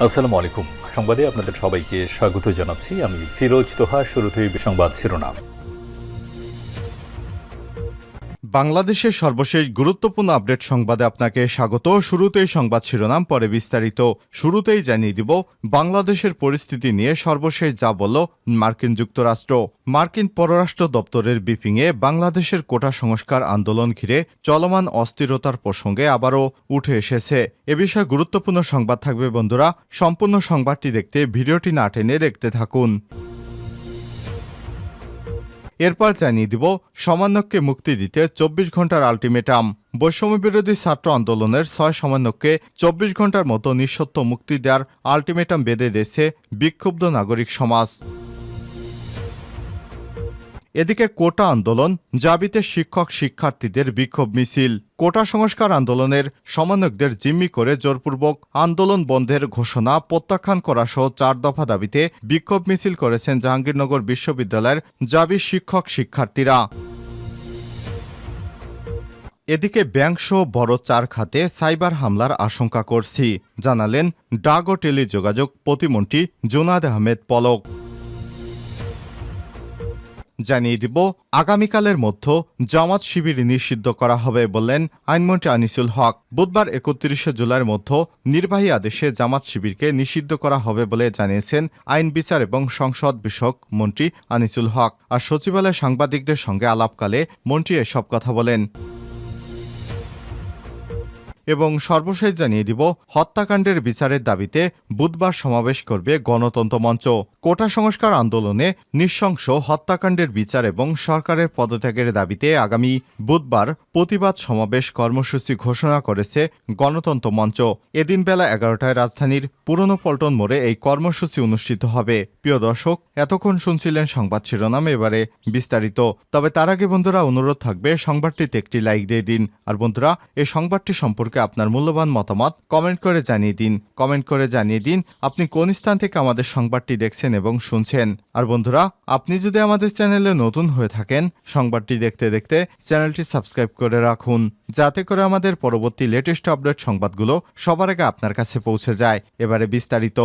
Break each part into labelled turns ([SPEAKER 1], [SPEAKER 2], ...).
[SPEAKER 1] আসসালামু আলাইকুম। সংবাদে আপনাদের সবাইকে স্বাগত জানাচ্ছি। আমি ফিরোজ তোহা। শুরুতেই সংবাদ শিরোনাম।
[SPEAKER 2] বাংলাদেশের সর্বশেষ গুরুত্বপূর্ণ আপডেট সংবাদে আপনাকে স্বাগত। শুরুতেই সংবাদ শিরোনাম, পরে বিস্তারিত। শুরুতেই জানিয়ে দিব বাংলাদেশের পরিস্থিতি নিয়ে সর্বশেষ যা বলল মার্কিন যুক্তরাষ্ট্র। মার্কিন পররাষ্ট্র দপ্তরের ব্রিফিংয়ে বাংলাদেশের কোটা সংস্কার আন্দোলন ঘিরে চলমান অস্থিরতার প্রসঙ্গে আবারও উঠে এসেছে। এ বিষয়ে গুরুত্বপূর্ণ সংবাদ থাকবে বন্ধুরা। সম্পূর্ণ সংবাদটি দেখতে ভিডিওটি না টেনে দেখতে থাকুন। এরপর জানিয়ে দিব সমন্বয়ককে মুক্তি দিতে 24 ঘন্টার আলটিমেটাম। বৈষম্যবিরোধী ছাত্র আন্দোলনের 6 সমন্বয়ককে 24 ঘন্টার মতো নিঃশর্ত মুক্তি দেওয়ার আলটিমেটাম বেঁধে দিয়েছে বিক্ষুব্ধ নাগরিক সমাজ। এদিকে কোটা আন্দোলন, জাবিতে শিক্ষক শিক্ষার্থীদের বিক্ষোভ মিছিল। কোটা সংস্কার আন্দোলনের সমন্বয়কদের জিম্মি করে জোরপূর্বক আন্দোলন বন্ধের ঘোষণা প্রত্যাখ্যান করা সহ 4 দফা দাবিতে বিক্ষোভ মিছিল করেছেন জাহাঙ্গীরনগর বিশ্ববিদ্যালয়ের জাবি শিক্ষক শিক্ষার্থীরা। এদিকে ব্যাংকসহ বড় 4 খাতে সাইবার হামলার আশঙ্কা করছি, জানালেন ডাক ও টেলিযোগাযোগ প্রতিমন্ত্রী জুনায়েদ আহমেদ পলক। জানিয়ে দিব আগামীকালের মধ্যে জামাত শিবির নিষিদ্ধ করা হবে বললেন আইনমন্ত্রী আনিসুল হক। বুধবার 31শে জুলাইয়ের মধ্যে নির্বাহী আদেশে জামাত শিবিরকে নিষিদ্ধ করা হবে বলে জানিয়েছেন আইন বিচার এবং সংসদ বিষয়ক মন্ত্রী আনিসুল হক। আর সচিবালয়ে সাংবাদিকদের সঙ্গে আলাপকালে মন্ত্রী এসব কথা বলেন। এবং সর্বশেষ জানিয়ে দিব হত্যাকাণ্ডের বিচারের দাবিতে বুধবার সমাবেশ করবে গণতন্ত্র মঞ্চ। কোটা সংস্কার আন্দোলনে নৃশংস হত্যাকাণ্ডের বিচার এবং সরকারের পদত্যাগের দাবিতে আগামী বুধবার প্রতিবাদ সমাবেশ কর্মসূচি ঘোষণা করেছে গণতন্ত্র মঞ্চ। এদিন বেলা 11টায় রাজধানীর পুরনো পল্টন মোড়ে এই কর্মসূচি অনুষ্ঠিত হবে। প্রিয় দর্শক, এতক্ষণ শুনছিলেন সংবাদ শিরোনাম, এবারে বিস্তারিত। তবে তার আগে বন্ধুরা অনুরোধ থাকবে সংবাদটিতে একটি লাইক দিয়ে দিন। আর বন্ধুরা, এই সংবাদটি সম্পর্কে আপনার মূল্যবান মতামত কমেন্ট করে জানিয়ে দিন আপনি কোন স্থান থেকে আমাদের সংবাদটি দেখছেন এবং শুনছেন। আর বন্ধুরা, আপনি যদি আমাদের চ্যানেলে নতুন হয়ে থাকেন, সংবাদটি দেখতে দেখতে চ্যানেলটি সাবস্ক্রাইব করে রাখুন, যাতে করে আমাদের পরবর্তী লেটেস্ট আপডেট সংবাদগুলো সবার আগে আপনার কাছে পৌঁছে যায়। এবারে বিস্তারিত।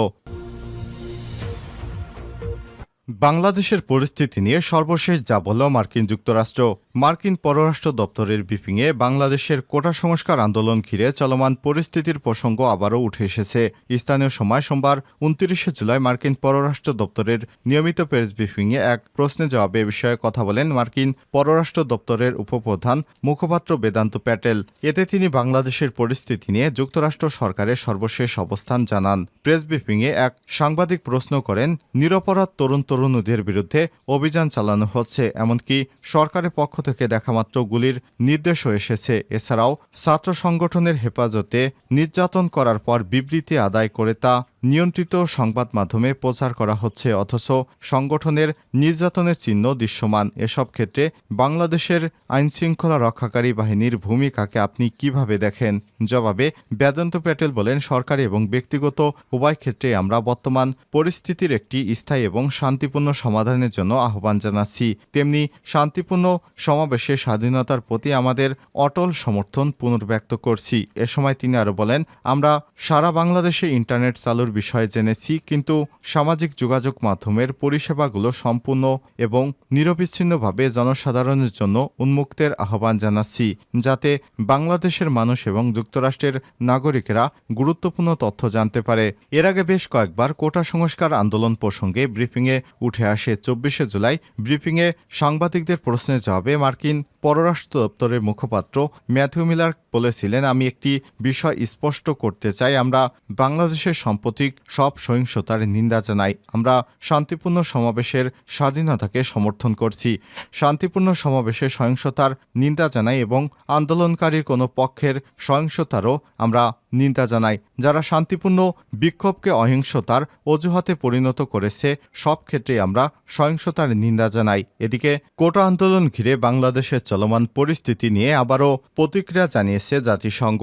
[SPEAKER 2] বাংলাদেশের পরিস্থিতি নিয়ে সর্বশেষ যা বলল মার্কিন যুক্তরাষ্ট্র। মার্কিন পররাষ্ট্র দপ্তরের ব্রিফিংয়ে বাংলাদেশের কোটা সংস্কার আন্দোলন ঘিরে চলমান পরিস্থিতির প্রসঙ্গ আবারও উঠে এসেছে। স্থানীয় সময় সোমবার 29শে জুলাই মার্কিন পররাষ্ট্র দপ্তরের নিয়মিত প্রেস ব্রিফিংয়ে এক প্রশ্নের জবাবে এ বিষয়ে কথা বলেন মার্কিন পররাষ্ট্র দপ্তরের উপপ্রধান মুখপাত্র বেদান্ত প্যাটেল। এতে তিনি বাংলাদেশের পরিস্থিতি নিয়ে যুক্তরাষ্ট্র সরকারের সর্বশেষ অবস্থান জানান। প্রেস ব্রিফিংয়ে এক সাংবাদিক প্রশ্ন করেন, নিরপরাধ তরুণীদের বিরুদ্ধে অভিযান চালানো হচ্ছে, এমনকি সরকারের পক্ষ থেকে দেখামাত্র গুলির নির্দেশও এসেছে। এছাড়াও ছাত্র সংগঠনের হেফাজতে নির্যাতন করার পর বিবৃতি আদায় করে তা নিয়ন্ত্রিত সংবাদ মাধ্যমে প্রচার করা হচ্ছে, অথচ সংগঠনের নির্যাতনের চিহ্ন দৃশ্যমান। এসব ক্ষেত্রে বাংলাদেশের আইনশৃঙ্খলা রক্ষাকারী বাহিনীর ভূমিকাকে আপনি কিভাবে দেখেন? জবাবে বেদান্ত প্যাটেল বলেন, সরকারি এবং ব্যক্তিগত উভয় ক্ষেত্রে আমরা বর্তমান পরিস্থিতির একটি স্থায়ী এবং শান্তিপূর্ণ সমাধানের জন্য আহ্বান জানাচ্ছি। তেমনি শান্তিপূর্ণ সমাবেশের স্বাধীনতার প্রতি আমাদের অটল সমর্থন পুনর্ব্যক্ত করছি। এ সময় তিনি আরও বলেন, আমরা সারা বাংলাদেশে ইন্টারনেট চালুর বিষয়ে জেনেছি, কিন্তু সামাজিক যোগাযোগ মাধ্যমের পরিষেবাগুলো সম্পূর্ণ এবং নিরবিচ্ছিন্নভাবে জনসাধারণের জন্য উন্মুক্তের আহ্বান জানাচ্ছি, যাতে বাংলাদেশের মানুষ এবং যুক্তরাষ্ট্রের নাগরিকেরা গুরুত্বপূর্ণ তথ্য জানতে পারে। এর আগে বেশ কয়েকবার কোটা সংস্কার আন্দোলন প্রসঙ্গে ব্রিফিংয়ে উঠে আসে। 24শে জুলাই ব্রিফিংয়ে সাংবাদিকদের প্রশ্নের জবাবে মার্কিন পররাষ্ট্র দপ্তরের মুখপাত্র ম্যাথিউ মিলার বলেছিলেন, আমি একটি বিষয় স্পষ্ট করতে চাই, আমরা বাংলাদেশের সাম্প্রতিক সব সহিংসতার নিন্দা জানাই। আমরা শান্তিপূর্ণ সমাবেশের স্বাধীনতাকে সমর্থন করছি। শান্তিপূর্ণ সমাবেশে সহিংসতার নিন্দা জানাই এবং আন্দোলনকারীর কোনো পক্ষের সহিংসতারও আমরা নিন্দা জানাই। যারা শান্তিপূর্ণ বিক্ষোভকে অহিংসতার অজুহাতে পরিণত করেছে, সব ক্ষেত্রেই আমরা সহিংসতার নিন্দা জানাই। এদিকে কোটা আন্দোলন ঘিরে বাংলাদেশের চলমান পরিস্থিতি নিয়ে আবারও প্রতিক্রিয়া জানিয়েছে জাতিসংঘ।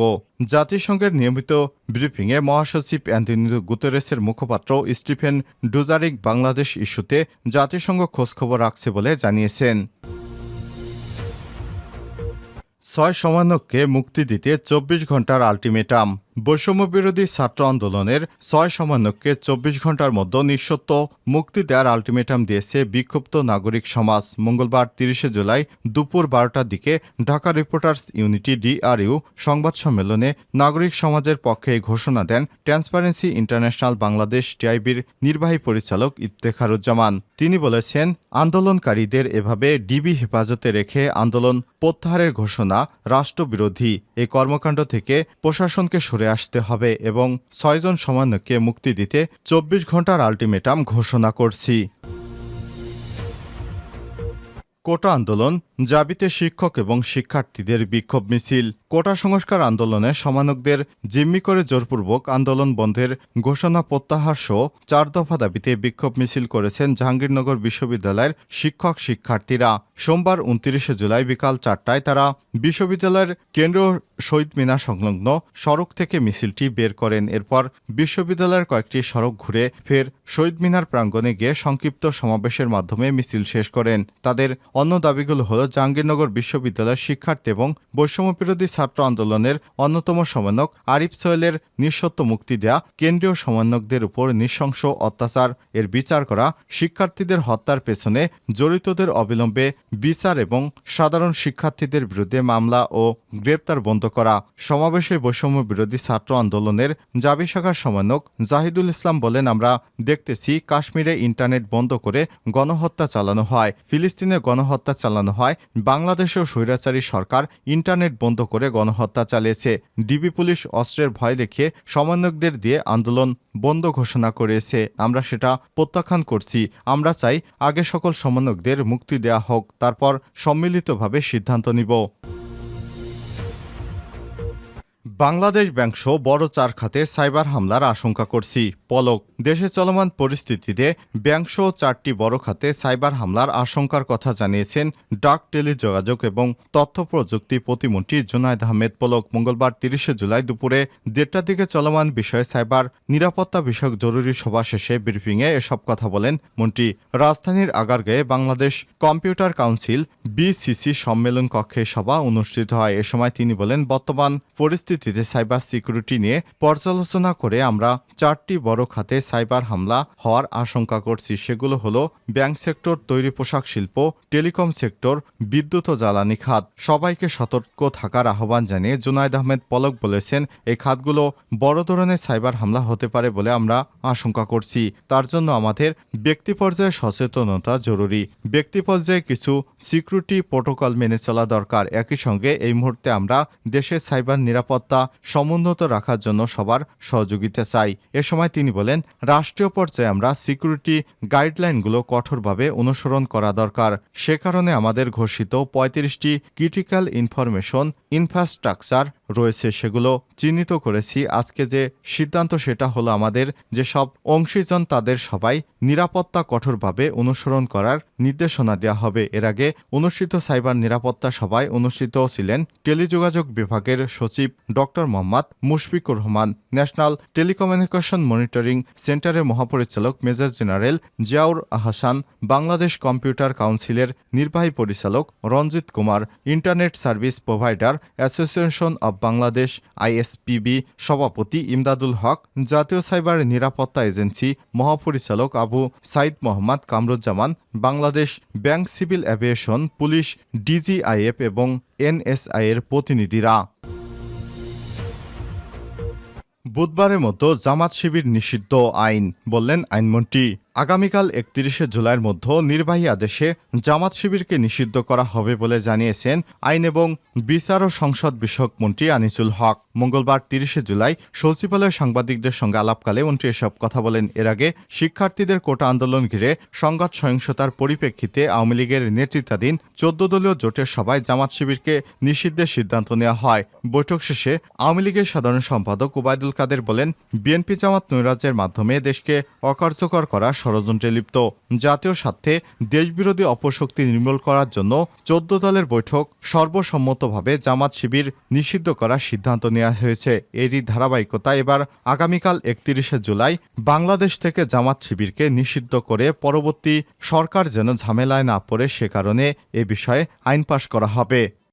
[SPEAKER 2] জাতিসংঘের নিয়মিত ব্রিফিংয়ে মহাসচিব অ্যান্টনিও গুতেরেসের মুখপাত্র স্টিফেন ডুজারিক বাংলাদেশ ইস্যুতে জাতিসংঘ খোঁজখবর রাখছে বলে জানিয়েছেন। 6 সমন্বয়ককে মুক্তি দিতে 24 ঘন্টার আলটিমেটাম। বৈষম্যবিরোধী ছাত্র আন্দোলনের 6 সমন্বয়ককে 24 ঘন্টার মধ্যে নিঃশর্ত মুক্তি দেওয়ার আলটিমেটাম দিয়েছে বিক্ষুব্ধ নাগরিক সমাজ। মঙ্গলবার 30 জুলাই দুপুর 12টার দিকে ঢাকা রিপোর্টার্স ইউনিটি DRU সংবাদ সম্মেলনে নাগরিক সমাজের পক্ষে এই ঘোষণা দেন ট্রান্সপারেন্সি ইন্টারন্যাশনাল বাংলাদেশ TIBর নির্বাহী পরিচালক ইফতেখারুজ্জামান। তিনি বলেছেন, আন্দোলনকারীদের এভাবে ডিবি হেফাজতে রেখে আন্দোলন প্রত্যাহারের ঘোষণা রাষ্ট্রবিরোধী। এই কর্মকাণ্ড থেকে প্রশাসনকে সরে আসতে হবে এবং 6 জন সমন্বয়ককে মুক্তি দিতে 24 ঘন্টার আলটিমেটাম ঘোষণা করছি। কোটা আন্দোলন, জাবিতে শিক্ষক এবং শিক্ষার্থীদের বিক্ষোভ মিছিল। কোটা সংস্কার আন্দোলনে সমন্বয়কদের জিম্মি করে জোরপূর্বক আন্দোলন বন্ধের ঘোষণা প্রত্যাহার সহ 4 দফা দাবিতে বিক্ষোভ মিছিল করেছেন জাহাঙ্গীরনগর বিশ্ববিদ্যালয়ের শিক্ষক শিক্ষার্থীরা। সোমবার 29 জুলাই বিকাল 4টায় তারা বিশ্ববিদ্যালয়ের কেন্দ্রীয় শহীদ মিনার সংলগ্ন সড়ক থেকে মিছিলটি বের করেন। এরপর বিশ্ববিদ্যালয়ের কয়েকটি সড়ক ঘুরে ফের শহীদ মিনার প্রাঙ্গণে গিয়ে সংক্ষিপ্ত সমাবেশের মাধ্যমে মিছিল শেষ করেন। তাদের অন্য দাবিগুলো হল জাহাঙ্গীরনগর বিশ্ববিদ্যালয়ের শিক্ষার্থী এবং বৈষম্যবিরোধী ছাত্র আন্দোলনের অন্যতম সমন্বয়ক আরিফ সোহেলের নিঃশর্ত মুক্তি দেয়া, কেন্দ্রীয় সমন্বয়কদের উপর নৃশংস অত্যাচার এর বিচার করা, শিক্ষার্থীদের হত্যার পেছনে জড়িতদের অবিলম্বে বিচার এবং সাধারণ শিক্ষার্থীদের বিরুদ্ধে মামলা ও গ্রেপ্তার বন্ধ করা। সমাবেশে বৈষম্য বিরোধী ছাত্র আন্দোলনের জাবি শাখার সমন্বয়ক জাহিদুল ইসলাম বলেন, আমরা দেখতেছি কাশ্মীরে ইন্টারনেট বন্ধ করে গণহত্যা চালানো হয়, ফিলিস্তিনে গণহত্যা চালানো হয়, বাংলাদেশেও স্বৈরাচারী সরকার ইন্টারনেট বন্ধ করে গণহত্যা চালিয়েছে। ডিবি পুলিশ অস্ত্রের ভয় দেখিয়ে সমন্বয়কদের দিয়ে আন্দোলন বন্ধ ঘোষণা করেছে। আমরা সেটা প্রত্যাখ্যান করছি। আমরা চাই আগে সকল সমন্বয়কদের মুক্তি দেয়া হোক, তারপর সম্মিলিতভাবে সিদ্ধান্ত নিব। বাংলাদেশ ব্যাংকসহ বড় 4 খাতে সাইবার হামলার আশঙ্কা করছি। পলক, দেশে চলমান পরিস্থিতিতে ব্যাংকসহ 4টি বড় খাতে সাইবার হামলার আশঙ্কার কথা জানিয়েছেন ডাক, টেলিযোগাযোগ এবং তথ্য প্রযুক্তি প্রতিমন্ত্রী জুনায়েদ আহমেদ পলক। মঙ্গলবার 30 জুলাই দুপুরে 1টার দিকে চলমান বিষয়ে সাইবার নিরাপত্তা বিষয়ক জরুরি সভা শেষে ব্রিফিংয়ে এসব কথা বলেন মন্ত্রী। রাজধানীর আগারগাঁয়ে বাংলাদেশ কম্পিউটার কাউন্সিল BCC সম্মেলন কক্ষে সভা অনুষ্ঠিত হয়। এ সময় তিনি বলেন, বর্তমান পরিস্থিতিতে সাইবার সিকিউরিটি নিয়ে পর্যালোচনা করে আমরা 4টি বড় খাতে সাইবার হামলা হওয়ার আশঙ্কা করছি। সেগুলো হলো ব্যাংক সেক্টর, তৈরি পোশাক শিল্প, টেলিকম সেক্টর, বিদ্যুৎ ও জ্বালানি খাত। সবাইকে সতর্ক থাকার আহ্বান জানিয়ে জুনায়েদ আহমেদ পলক বলেছেন, এই খাতগুলো বড় ধরনের সাইবার হামলা হতে পারে বলে আমরা আশঙ্কা করছি। তার জন্য আমাদের ব্যক্তি পর্যায়ে সচেতনতা জরুরি। ব্যক্তি পর্যায়ে কিছু সিকিউরিটি প্রোটোকল মেনে চলা দরকার। একই সঙ্গে এই মুহূর্তে আমরা দেশের সাইবার নিরাপত্তা সমুন্নত রাখার জন্য সবার সহযোগিতা চাই। এ সময় তিনি বলেন, রাষ্ট্রীয় পর্যায়ে আমরা সিকিউরিটি গাইডলাইনগুলো কঠোরভাবে অনুসরণ করা দরকার। সে কারণে আমাদের ঘোষিত 35টি ক্রিটিক্যাল ইনফরমেশন ইনফ্রাস্ট্রাকচার রয়েছে, সেগুলো চিহ্নিত করেছি। আজকে যে সিদ্ধান্ত সেটা হলো আমাদের যেসব অংশীজন তাদের সবাই নিরাপত্তা কঠোরভাবে অনুসরণ করার নির্দেশনা দেওয়া হবে। এর আগে অনুষ্ঠিত সাইবার নিরাপত্তা সভায় অনুষ্ঠিত ছিলেন টেলিযোগাযোগ বিভাগের সচিব doctor Mohammad Mushfiqur Rahman, national telecommunication monitoring সেন্টারের মহাপরিচালক major general Ziaur Hasan, Bangladesh computer কাউন্সিলের নির্বাহী পরিচালক Ranjit Kumar, internet service provider association of Bangladesh ISPB সভাপতি ইমদাদুল হক, জাতীয় সাইবার নিরাপত্তা এজেন্সি মহাপরিচালক Abu Sayeed Mohammad Kamruzzaman, Bangladesh bank, civil aviation, police, DGIF এবং NSI এর প্রতিনিধিরা। বুধবারের মতো জামাত শিবির নিষিদ্ধ আইন, বললেন আইনমন্ত্রী। আগামীকাল 31 জুলাইয়ের মধ্যে নির্বাহী আদেশে জামাত শিবিরকে নিষিদ্ধ করা হবে বলে জানিয়েছেন আইন এবং বিচার ও সংসদ বিষয়ক মন্ত্রী আনিসুল হক। মঙ্গলবার 30 জুলাই সচিবালয়ে সাংবাদিকদের সঙ্গে আলাপকালে মন্ত্রী এসব কথা বলেন। এর আগে শিক্ষার্থীদের কোটা আন্দোলন ঘিরে সংঘাত সহিংসতার পরিপ্রেক্ষিতে আওয়ামী লীগের নেতৃত্বাধীন 14 দলীয় জোটের সভায় জামাত শিবিরকে নিষিদ্ধের সিদ্ধান্ত নেওয়া হয়। বৈঠক শেষে আওয়ামী লীগের সাধারণ সম্পাদক ওবায়দুল কাদের বলেন, বিএনপি জামাত নৈরাজ্যের মাধ্যমে দেশকে অকার্যকর করা ষড়যন্ত্রে লিপ্ত। জাতীয় স্বার্থে দেশবিরোধী অপশক্তি নির্মূল করার জন্য 14 দলের বৈঠক সর্বসম্মতভাবে জামাত শিবির নিষিদ্ধ করার সিদ্ধান্ত নেওয়া হয়েছে। এরই ধারাবাহিকতা এবার আগামীকাল 31 জুলাই বাংলাদেশ থেকে জামাত শিবিরকে নিষিদ্ধ করে পরবর্তী সরকার যেন ঝামেলায় না পড়ে সে কারণে এ বিষয়ে আইন পাশ করা হবে।